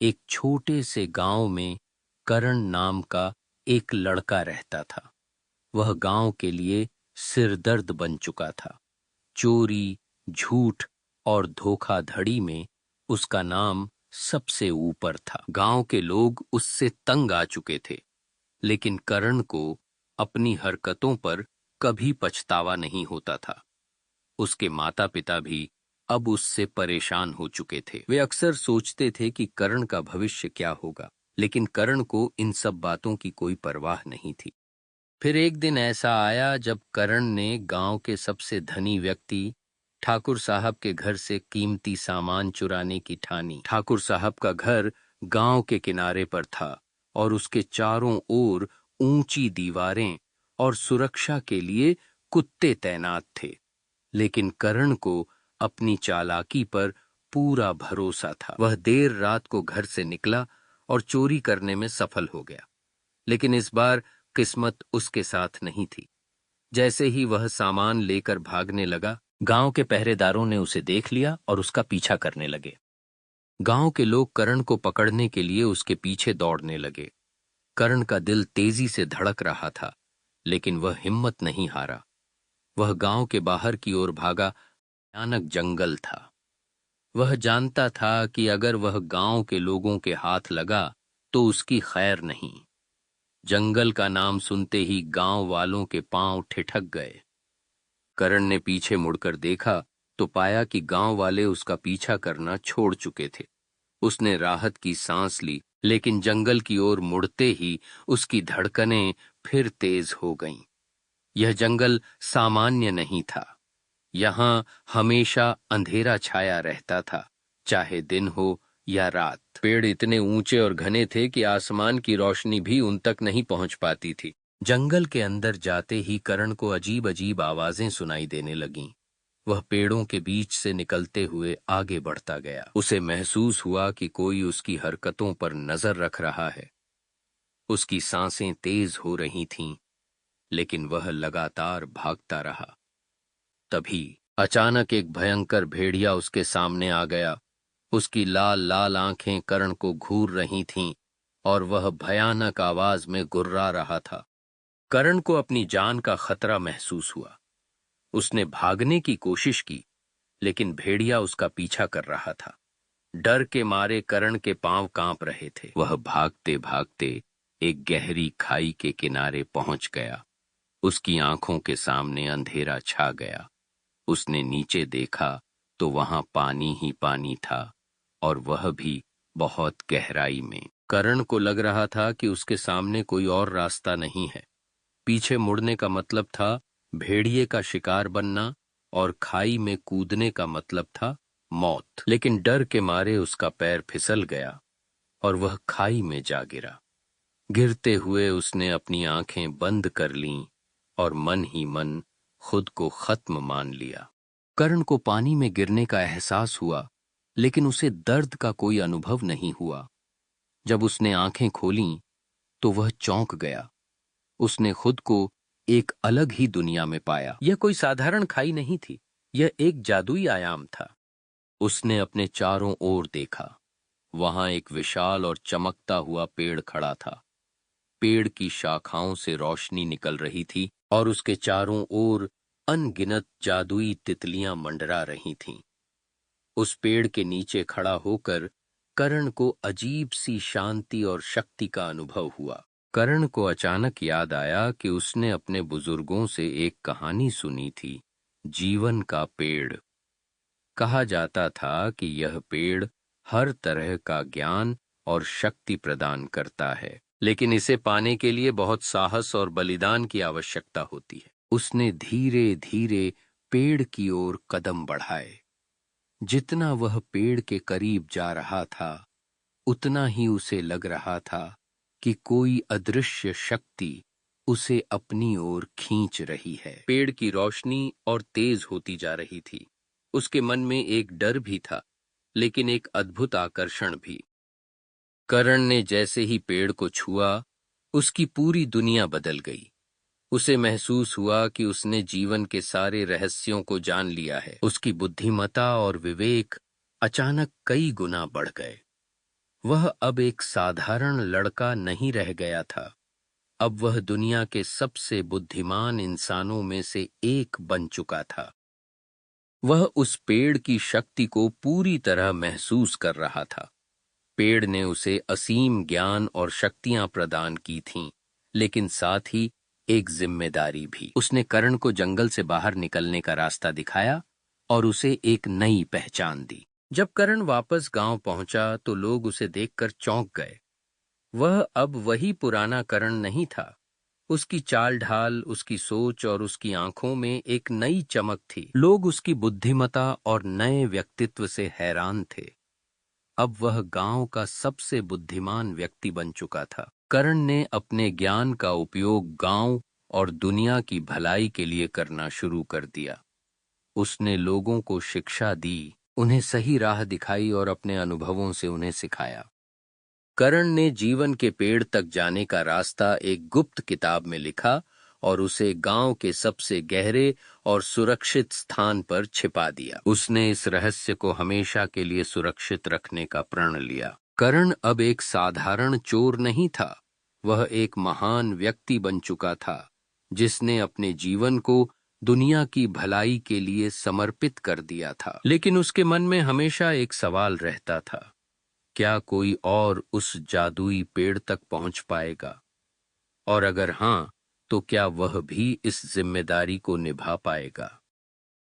एक छोटे से गांव में करण नाम का एक लड़का रहता था। वह गांव के लिए सिरदर्द बन चुका था। चोरी, झूठ और धोखाधड़ी में उसका नाम सबसे ऊपर था। गांव के लोग उससे तंग आ चुके थे, लेकिन करण को अपनी हरकतों पर कभी पछतावा नहीं होता था। उसके माता पिता भी अब उससे परेशान हो चुके थे। वे अक्सर सोचते थे कि करण का भविष्य क्या होगा, लेकिन करण को इन सब बातों की कोई परवाह नहीं थी। फिर एक दिन ऐसा आया जब करण ने गांव के सबसे धनी व्यक्ति ठाकुर साहब के घर से कीमती सामान चुराने की ठानी। ठाकुर साहब का घर गांव के किनारे पर था और उसके चारों ओर ऊंची दीवारें और सुरक्षा के लिए कुत्ते तैनात थे। लेकिन करण को अपनी चालाकी पर पूरा भरोसा था। वह देर रात को घर से निकला और चोरी करने में सफल हो गया। लेकिन इस बार किस्मत उसके साथ नहीं थी। जैसे ही वह सामान लेकर भागने लगा, गांव के पहरेदारों ने उसे देख लिया और उसका पीछा करने लगे। गांव के लोग करण को पकड़ने के लिए उसके पीछे दौड़ने लगे। करण का दिल तेजी से धड़क रहा था, लेकिन वह हिम्मत नहीं हारा। वह गांव के बाहर की ओर भागा। भयानक जंगल था। वह जानता था कि अगर वह गांव के लोगों के हाथ लगा तो उसकी खैर नहीं। जंगल का नाम सुनते ही गांव वालों के पांव ठिठक गए। करण ने पीछे मुड़कर देखा तो पाया कि गांव वाले उसका पीछा करना छोड़ चुके थे। उसने राहत की सांस ली, लेकिन जंगल की ओर मुड़ते ही उसकी धड़कनें फिर तेज हो गईं। यह जंगल सामान्य नहीं था। यहां हमेशा अंधेरा छाया रहता था, चाहे दिन हो या रात। पेड़ इतने ऊंचे और घने थे कि आसमान की रोशनी भी उन तक नहीं पहुंच पाती थी। जंगल के अंदर जाते ही करण को अजीब अजीब आवाजें सुनाई देने लगीं। वह पेड़ों के बीच से निकलते हुए आगे बढ़ता गया। उसे महसूस हुआ कि कोई उसकी हरकतों पर नजर रख रहा है। उसकी सांसें तेज हो रही थीं, लेकिन वह लगातार भागता रहा। तभी अचानक एक भयंकर भेड़िया उसके सामने आ गया। उसकी लाल लाल आंखें करण को घूर रही थीं और वह भयानक आवाज में गुर्रा रहा था। करण को अपनी जान का खतरा महसूस हुआ। उसने भागने की कोशिश की, लेकिन भेड़िया उसका पीछा कर रहा था। डर के मारे करण के पांव कांप रहे थे। वह भागते भागते एक गहरी खाई के किनारे पहुंच गया। उसकी आंखों के सामने अंधेरा छा गया। उसने नीचे देखा तो वहां पानी ही पानी था, और वह भी बहुत गहराई में। करण को लग रहा था कि उसके सामने कोई और रास्ता नहीं है। पीछे मुड़ने का मतलब था भेड़िए का शिकार बनना, और खाई में कूदने का मतलब था मौत। लेकिन डर के मारे उसका पैर फिसल गया और वह खाई में जा गिरा। गिरते हुए उसने अपनी आंखें बंद कर लीं और मन ही मन खुद को खत्म मान लिया। करण को पानी में गिरने का एहसास हुआ, लेकिन उसे दर्द का कोई अनुभव नहीं हुआ। जब उसने आंखें खोलीं तो वह चौंक गया। उसने खुद को एक अलग ही दुनिया में पाया। यह कोई साधारण खाई नहीं थी, यह एक जादुई आयाम था। उसने अपने चारों ओर देखा। वहां एक विशाल और चमकता हुआ पेड़ खड़ा था। पेड़ की शाखाओं से रोशनी निकल रही थी और उसके चारों ओर अनगिनत जादुई तितलियां मंडरा रही थीं। उस पेड़ के नीचे खड़ा होकर करण को अजीब सी शांति और शक्ति का अनुभव हुआ। करण को अचानक याद आया कि उसने अपने बुजुर्गों से एक कहानी सुनी थी, जीवन का पेड़। कहा जाता था कि यह पेड़ हर तरह का ज्ञान और शक्ति प्रदान करता है, लेकिन इसे पाने के लिए बहुत साहस और बलिदान की आवश्यकता होती है। उसने धीरे धीरे पेड़ की ओर कदम बढ़ाए। जितना वह पेड़ के करीब जा रहा था, उतना ही उसे लग रहा था कि कोई अदृश्य शक्ति उसे अपनी ओर खींच रही है। पेड़ की रोशनी और तेज होती जा रही थी। उसके मन में एक डर भी था, लेकिन एक अद्भुत आकर्षण भी। करण ने जैसे ही पेड़ को छुआ, उसकी पूरी दुनिया बदल गई। उसे महसूस हुआ कि उसने जीवन के सारे रहस्यों को जान लिया है। उसकी बुद्धिमत्ता और विवेक अचानक कई गुना बढ़ गए। वह अब एक साधारण लड़का नहीं रह गया था। अब वह दुनिया के सबसे बुद्धिमान इंसानों में से एक बन चुका था। वह उस पेड़ की शक्ति को पूरी तरह महसूस कर रहा था। पेड़ ने उसे असीम ज्ञान और शक्तियां प्रदान की थीं, लेकिन साथ ही एक जिम्मेदारी भी। उसने कर्ण को जंगल से बाहर निकलने का रास्ता दिखाया और उसे एक नई पहचान दी। जब कर्ण वापस गांव पहुंचा तो लोग उसे देखकर चौंक गए। वह अब वही पुराना कर्ण नहीं था। उसकी चाल ढाल, उसकी सोच और उसकी आंखों में एक नई चमक थी। लोग उसकी बुद्धिमत्ता और नए व्यक्तित्व से हैरान थे। अब वह गांव का सबसे बुद्धिमान व्यक्ति बन चुका था। कर्ण ने अपने ज्ञान का उपयोग गांव और दुनिया की भलाई के लिए करना शुरू कर दिया। उसने लोगों को शिक्षा दी, उन्हें सही राह दिखाई और अपने अनुभवों से उन्हें सिखाया। कर्ण ने जीवन के पेड़ तक जाने का रास्ता एक गुप्त किताब में लिखा और उसे गांव के सबसे गहरे और सुरक्षित स्थान पर छिपा दिया। उसने इस रहस्य को हमेशा के लिए सुरक्षित रखने का प्रण लिया। कर्ण अब एक साधारण चोर नहीं था, वह एक महान व्यक्ति बन चुका था, जिसने अपने जीवन को दुनिया की भलाई के लिए समर्पित कर दिया था। लेकिन उसके मन में हमेशा एक सवाल रहता था, क्या कोई और उस जादुई पेड़ तक पहुंच पाएगा? और अगर हाँ, तो क्या वह भी इस जिम्मेदारी को निभा पाएगा?